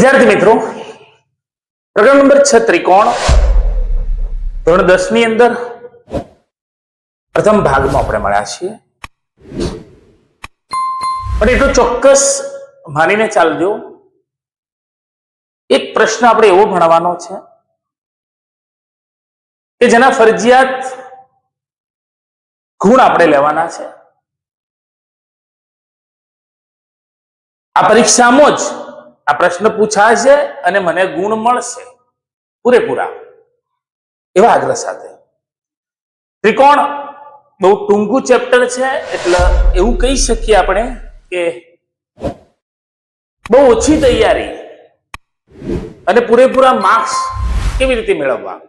વિદ્યાર્થી મિત્રો, પ્રકરણ નંબર 6 ત્રિકોણ ધોરણ 10 ની અંદર પ્રથમ ભાગમાં આપણે મળ્યા છીએ. પણ એટલું ચોક્કસ માનીને ચાલજો, એક પ્રશ્ન આપણે એવો ભણવાનો છે કે જેના ફરજિયાત ગુણ આપણે લેવાના છે. આ પરીક્ષામાં જ આ પ્રશ્ન પૂછાશે અને મને ગુણ મળશે પૂરેપૂરા, એવા આગ્રહ સાથે. ત્રિકોણ બહુ ટૂંકું ચેપ્ટર છે, એટલે એવું કહી શકીએ આપણે કે બહુ ઓછી તૈયારી અને પૂરેપૂરા માર્ક્સ કેવી રીતે મેળવવા.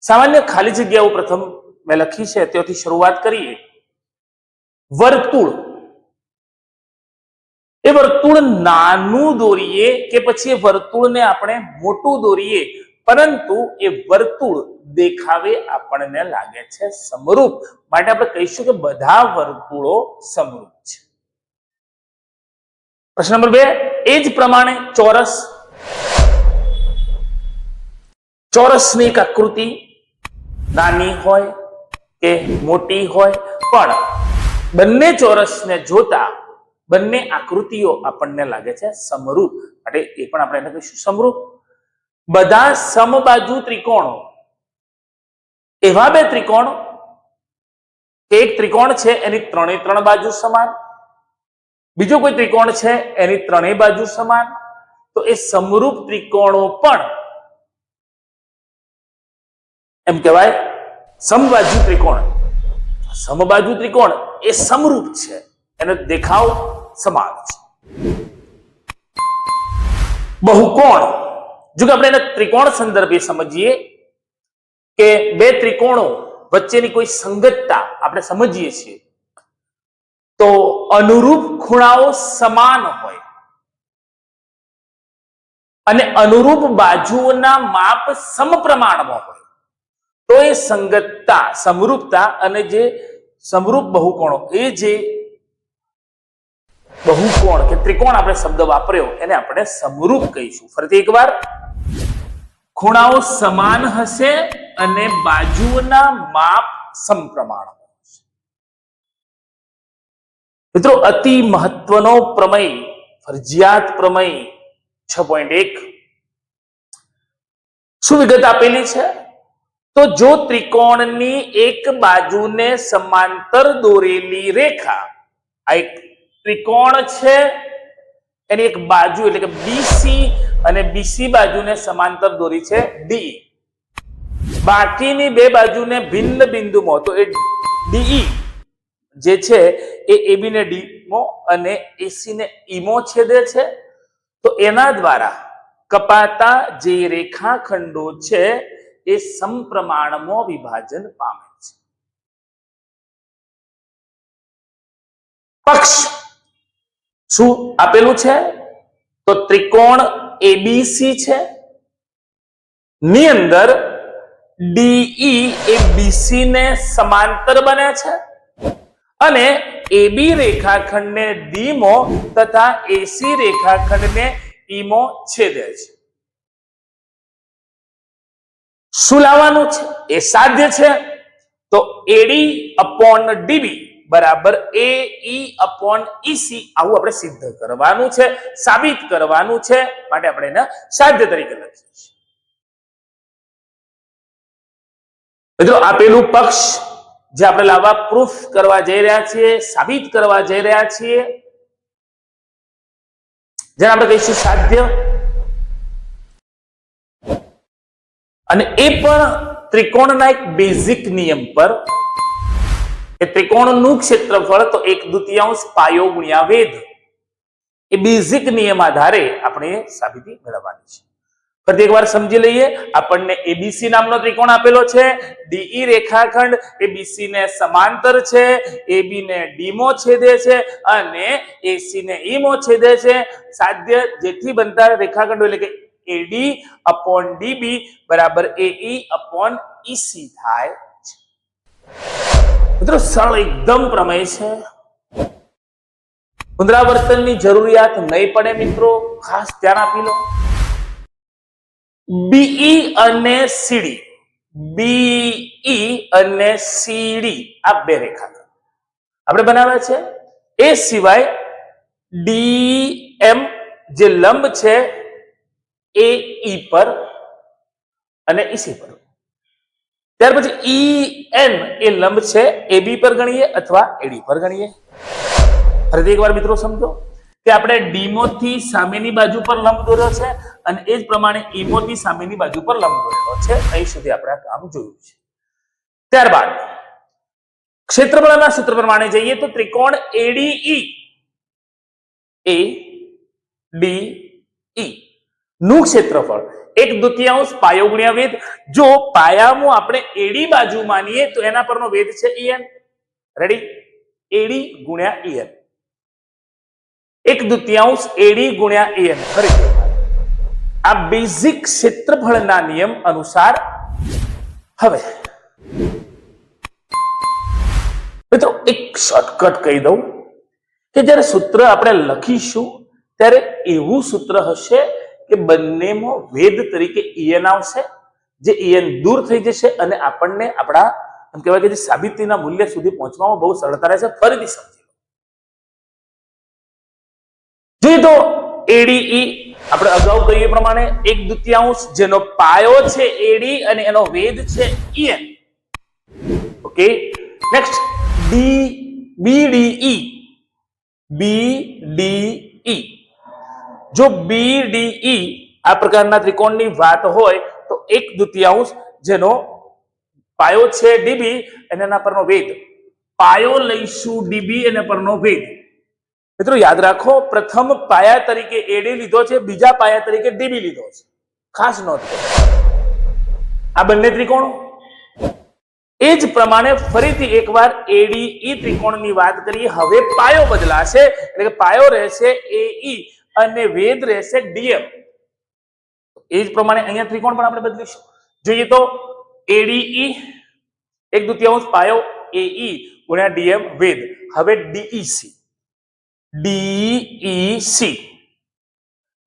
સામાન્ય ખાલી જગ્યાઓ પ્રથમ મેં લખી છે, ત્યાંથી શરૂઆત કરીએ. વર્તુળ, એ વર્તુળ નાનું દોરીએ કે પછી એ વર્તુળને આપણે મોટું દોરીએ, પરંતુ એ વર્તુળ દેખાવે આપણને લાગે છે સમરૂપ, માટે આપણે કહીશું કે બધા વર્તુળો સમરૂપ છે. પ્રશ્ન નંબર 2, એ જ પ્રમાણે ચોરસ. ચોરસની એક આકૃતિ નાની હોય કે મોટી હોય, પણ બંને ચોરસને જોતા બંને આકૃતિઓ આપણને લાગે છે સમરૂપ, માટે એ પણ આપણે એને કહીશું સમરૂપ. બધા સમબાજુ ત્રિકોણો, એવા બે ત્રિકોણ, એક ત્રિકોણ છે એની ત્રણે બાજુ સમાન, બીજો કોઈ ત્રિકોણ છે એની ત્રણેય બાજુ સમાન, તો એ સમરૂપ ત્રિકોણો પણ એમ કહેવાય સમબાજુ ત્રિકોણ. સમબાજુ ત્રિકોણ એ સમરૂપ છે, એનો દેખાવ સમાન છે. બહુકોણ, જો કે આપણે એને ત્રિકોણ સંદર્ભે સમજીએ કે બે ત્રિકોણો વચ્ચેની કોઈ સંગતતા આપણે સમજીએ છીએ, તો અનુરૂપ ખૂણાઓ સમાન હોય અને અનુરૂપ બાજુઓના માપ સમપ્રમાણમાં હોય, તો એ સંગતતા, સમરૂપતા અને જે સમરૂપ બહુકોણો, એ જે બહુકોણ કે ત્રિકોણ આપણે શબ્દ વાપર્યો એને આપણે સમરૂપ કહીશું. ફરીથી એકવાર, ખૂણાઓ સમાન હશે અને બાજુઓના માપ સમપ્રમાણ હશે. મિત્રો, અતિ મહત્વનો પ્રમેય, ફરજિયાત પ્રમેય 6.1 શું વિગત આપેલી છે? તો જો ત્રિકોણની એક બાજુને સમાંતર દોરેલી રેખા, આ એક ત્રિકોણ છે, એની એક બાજુ એટલે કે બીસી અને બીસી બાજુને સમાંતર દોરી છે ડી, બાકીની બે બાજુને ભિન્ન બિંદુમાં, તો એ ડીઈ જે છે એ એબી ને ડી મો અને એસી ને ઈ મો છેદે છે, તો એના દ્વારા કપાતા જે રેખાખંડો છે એ સમપ્રમાણમાં વિભાજન પામે છે. પક્ષ શું આપેલું છે? તો ત્રિકોણ એબીસી છે, ની અંદર ડીઈ એ બીસી ને સમાંતર બને છે અને એબી રેખાખંડને ડી મો તથા એસી રેખાખંડને ઈ મો છેદે છે. શું લાવવાનું છે? એ સાધ્ય છે. તો એડી અપોન ડીબી બરાબર એઈ અપોન ઈસી, આવું આપણે સિદ્ધ કરવાનું છે, સાબિત કરવાનું છે, માટે આપણે એને સાધ્ય તરીકે લખીએ છીએ. મિત્રો, આપેલું પક્ષ જે આપણે લાવવા પ્રૂફ કરવા જઈ રહ્યા છીએ, સાબિત કરવા જઈ રહ્યા છીએ, જેને આપણે કહીશું સાધ્ય, અને એ પણ ત્રિકોણના એક બેઝિક નિયમ પર, કે ત્રિકોણનું ક્ષેત્રફળ તો 1/2 પાયો ગુણ્યા વેધ, એ બેઝિક નિયમ આધારે આપણે સાબિતી મેળવવાની છે. ફરી એકવાર સમજી લઈએ. આપણને એબીસી નામનો ત્રિકોણ આપેલો છે, ડીઈ રેખાખંડ એબીસી ને સમાંતર છે, એબી ને ડી મો છેદે છે અને એસી ને ઈ મો છેદે છે. સાધ્ય જેથી બનતા રેખાખંડો એટલે કે એડી અપોન ડીબી બરાબર એઈ અપોન ઈસી થાય છે. મિત્રો, સરળ એકદમ પ્રમેય છે. પુનરાવર્તનની જરૂરિયાત નહીં પડે મિત્રો, ખાસ ધ્યાન આપી લો. બીઈ અને સીડી, બીઈ અને સીડી આ બે રેખાખંડ આપણે બનાવ્યા છે. એ સિવાય ડીએમ જે લંબ છે એ ઈ પર અને ઈસી પર. ત્યાર પછી ઈએન એ લંબ છે એબી પર ગણીએ અથવા એડી પર ગણીએ. ફરીથી એકવાર મિત્રો સમજો કે આપણે ડીમોથી સામેની બાજુ પર લંબ દોર્યો છે અને એ જ પ્રમાણે ઈમોથી સામેની બાજુ પર લંબ દોરેલો છે. અહીં સુધી આપણે આ કામ જોયું છે. ત્યારબાદ ક્ષેત્રફળના સૂત્ર પ્રમાણે જઈએ તો ત્રિકોણ એડીઈ એ ડી ઈ નું ક્ષેત્રફળ 1/2 પાયો ગુણ્યા વેધ. જો પાયામાં આપણે એડી બાજુ માનીએ તો એના પરનો વેધ છે ઈએન. રેડી? એડી ગુણ્યા ઈએન, 1/2 એડી ગુણ્યા ઈએન. ફરીથી આ બેઝિક ક્ષેત્રફળના નિયમ અનુસાર. હવે મિત્રો એક શોર્ટકટ કહી દઉં કે જ્યારે સૂત્ર આપણે લખીશું ત્યારે એવું સૂત્ર હશે કે બંનેમાં વેધ તરીકે ઈએન આવશે, જે ઈએન દૂર થઈ જશે અને આપણને આપણા એમ કહેવાય કે જે સાબિતીના મૂલ્ય સુધી પહોંચવામાં બહુ સરળતા રહેશે. ફરીથી સમજી લો. જોઈએ તો એડીઈ આપણે અગાઉ કહ્યું એ પ્રમાણે 1/2 જેનો પાયો છે એડી અને એનો વેધ છે EN. Okay, next BDE, BDE જો બીડીઈ આ પ્રકારના ત્રિકોણની વાત હોય તો 1/2 જેનો પાયો છે ડીબી અને એના પરનો વેધ. પાયો લઈશું ડીબી અને પરનો વેધ. મિત્રો યાદ રાખો, પ્રથમ પાયા તરીકે એડી લીધો છે, બીજા પાયા તરીકે ડીબી લીધો છે. ખાસ નોંધ કરો આ બંને ત્રિકોણો. એ જ પ્રમાણે ફરીથી એકવાર એડીઈ ત્રિકોણની વાત કરીએ. હવે પાયો બદલાશે, એટલે કે પાયો રહેશે એઈ અને વેધ રહેશે ડીએમ. એ જ પ્રમાણે અહીંયા ત્રિકોણ પણ આપણે બદલીશું. જોઈએ તો એડીઈ 1/2 પાયો એઈ ગુણ્યા ડીએમ વેધ. હવે ડીઈસી, ડીઈસી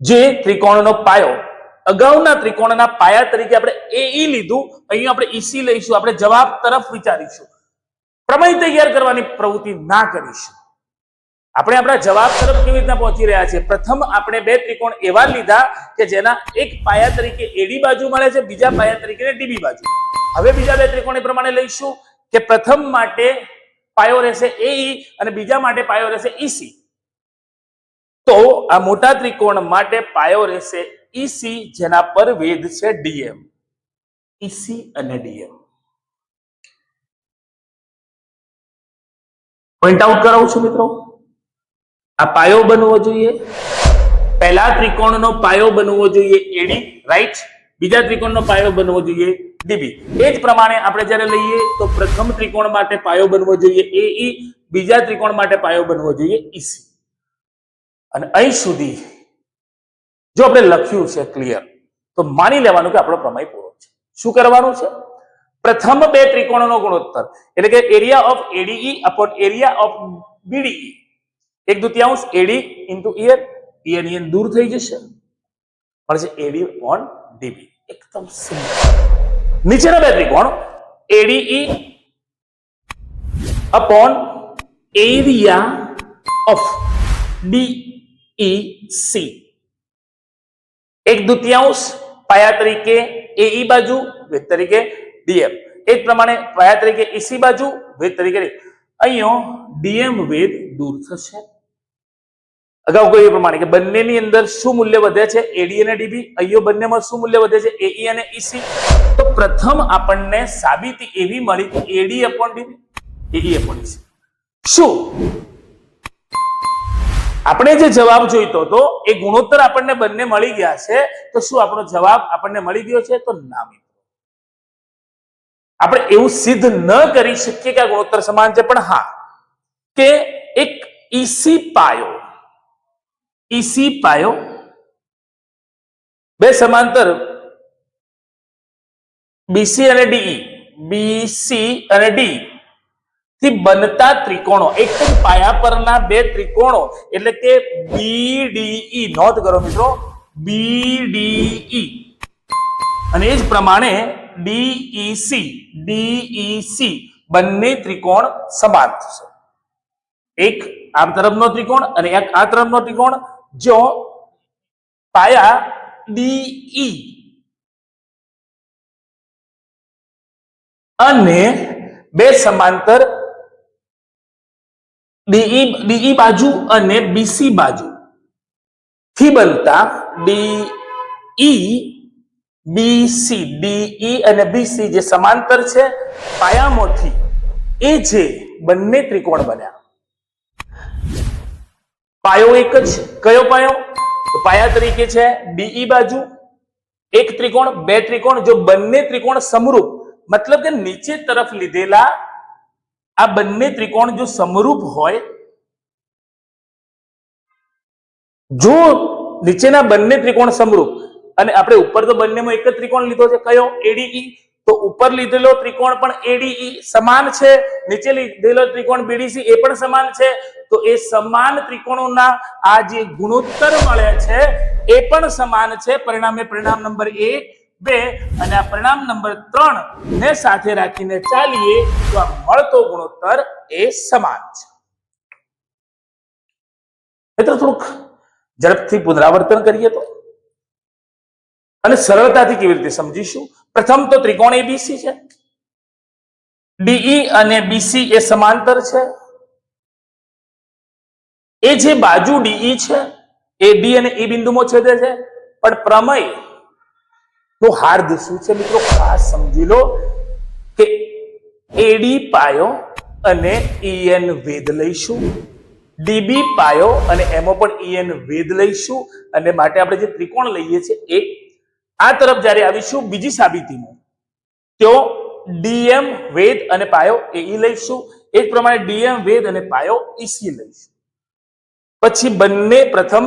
જે ત્રિકોણનો પાયો અગાઉના ત્રિકોણના પાયા તરીકે આપણે એઈ લીધું, અહીં આપણે ઈસી લઈશું. આપણે જવાબ તરફ વિચારીશું, પ્રમેય તૈયાર કરવાની પ્રવૃત્તિ ના કરીશું. આપણે આપણા જવાબ તરફ કેવી રીતના પહોંચી રહ્યા છે. પ્રથમ આપણે બે ત્રિકોણ એવા લીધા કે જેના એક પાયા તરીકે એડી બાજુ મળે છે, બીજા પાયા તરીકે ડીબી બાજુ. હવે બીજા બે ત્રિકોણ એ પ્રમાણે લઈશું કે પ્રથમ માટે પાયો રહેશે એઈ અને બીજા માટે પાયો રહેશે ઈસી. તો આ મોટા ત્રિકોણ માટે પાયો રહેશે ઈસી જેના પર વેધ છે ડીએમ. ઈસી અને ડીએમ પોઈન્ટ આઉટ કરાવું છું મિત્રો. આ પાયો બનવો જોઈએ. પહેલા ત્રિકોણનો પાયો બનવો જોઈએ એડી, રાઈટ? બીજા ત્રિકોણનો પાયો બનવો જોઈએ ડીબી. એ જ પ્રમાણે આપણે જ્યારે લઈએ તો પ્રથમ ત્રિકોણ માટે પાયો બનવો જોઈએ એઈ, બીજા ત્રિકોણ માટે પાયો બનવો જોઈએ ઈસી. અને અહીં સુધી જો આપણે લખ્યું છે ક્લિયર તો માની લેવાનું કે આપણો પ્રમેય પૂરો છે. શું કરવાનું છે? પ્રથમ બે ત્રિકોણનો ગુણોત્તર એટલે કે area of ADE upon area of BDE. 1/2 AD into EN, EN EN દૂર થઈ જશે, મળશે એડી ઓન ડીબી. એકદમ સિમ્પલ. નીચેના બે ત્રિકોણ ADE upon area of DEC. 1/2 પાયા તરીકે એઈ બાજુ, વેધ તરીકે ડીએમ. એ જ પ્રમાણે પાયા તરીકે ઈસી બાજુ, વેધ તરીકે અહીંયા ડીએમ વેધ દૂર થશે. અગાઉ કહ્યું એ પ્રમાણે કે બંનેની અંદર શું મૂલ્ય વધે છે? એડી અને ડીબી. અહીંયા બંનેમાં શું મૂલ્ય વધે છે? એઈ અને ઈસી. તો પ્રથમ આપણને સાબિતી એવી મળી કે એડી અપોન ડીબી, એઈ અપોન ઈસી. શું આપણે જે જવાબ જોઈતો હતો એ ગુણોત્તર આપણને બંને મળી ગયા છે, તો શું આપણો જવાબ આપણને મળી ગયો છે? તો ના મિત્રો. આપણે એવું સિદ્ધ ન કરી શકીએ કે આ ગુણોત્તર સમાન છે, પણ હા કે એક ઈસી પાયો બે સમાંતર બીસી અને ડીઈ, બીસી અને ડી થી બનતા ત્રિકોણો, એક જ પાયા પરના બે ત્રિકોણો એટલે કે BDE, નોંધ કરો મિત્રો, BDE અને એ જ પ્રમાણે DEC બંને ત્રિકોણ સમાન થશે. એક આ તરફનો ત્રિકોણ અને એક આ તરફનો ત્રિકોણ, જો પાયા DE અને બે સમાંતર DE બાજુ અને BC બાજુ થી બનતા DE અને BC જે સમાંતર છે પાયામાંથી, એ જે બંને ત્રિકોણ બન્યા. પાયો એક જ, કયો પાયો? તો પાયા તરીકે છે DE બાજુ એક ત્રિકોણ, બે ત્રિકોણ. જો બંને ત્રિકોણ સમરૂપ, મતલબ કે નીચે તરફ લીધેલા આ બંને ત્રિકોણ જો સમરૂપ હોય, જો નીચેના બંને ત્રિકોણ સમરૂપ, અને આપણે ઉપર તો બંનેમાં એક જ ત્રિકોણ લીધો છે, કયો? ADE. તો ઉપર લીધેલો ત્રિકોણ પણ ADE સમાન છે, નીચે લીધેલો ત્રિકોણ BDC એ પણ સમાન છે. તો એ સમાન ત્રિકોણોના આ જે ગુણોત્તર મળે છે એ પણ સમાન છે. પરિણામે પરિણામ નંબર 1, 2 અને આ પરિણામ નંબર 3 ને સાથે રાખીને ચાલીએ તો આ મળતો ગુણોત્તર એ સમાન છે. મિત્રો થોડુંક ઝડપથી પુનરાવર્તન કરીએ તો, અને સરળતાથી કેવી રીતે સમજીશું. પ્રથમ તો ત્રિકોણ ABC છે, DE અને BC એ સમાંતર છે. એ જે બાજુ DE છે એ D અને E બિંદુમાં છેદે છે, પણ પ્રમેય તો હાર્દ શું છે મિત્રો? ખાસ સમજી લો કે AD પાયો અને EN વેધ લઈશું, DB પાયો અને એમાં પણ EN વેધ લઈશું, અને માટે આપણે જે ત્રિકોણ લઈએ છીએ એ આ તરફ જ્યારે આવીશું બીજી સાબિતીમાં, તો DM વેધ અને પાયો AE લઈશું, એ જ પ્રમાણે DM વેધ અને પાયો EC લઈશું. પછી બંને પ્રથમ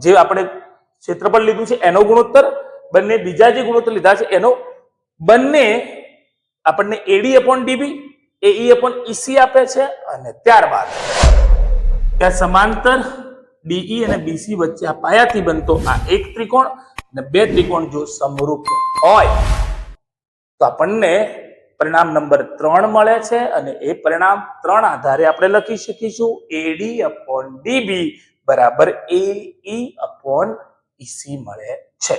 જે આપણે ક્ષેત્રફળ લીધું છે એનો ગુણોત્તર, બંને બીજા જે ગુણોત્તર લીધા છે એનો, બંને આપણને AD/DB AE/EC આપે છે. અને ત્યારબાદ ત્યાં સમાંતર DE અને BC વચ્ચે આ પાયાથી બનતો આ એક ત્રિકોણ અને બે ત્રિકોણ જો સમરૂપ હોય તો આપણને પરિણામ નંબર 3 મળે છે. અને એ પરિણામ 3 આધારે આપણે લખી શકીશું AD/DB બરાબર AE/EC મળે છે.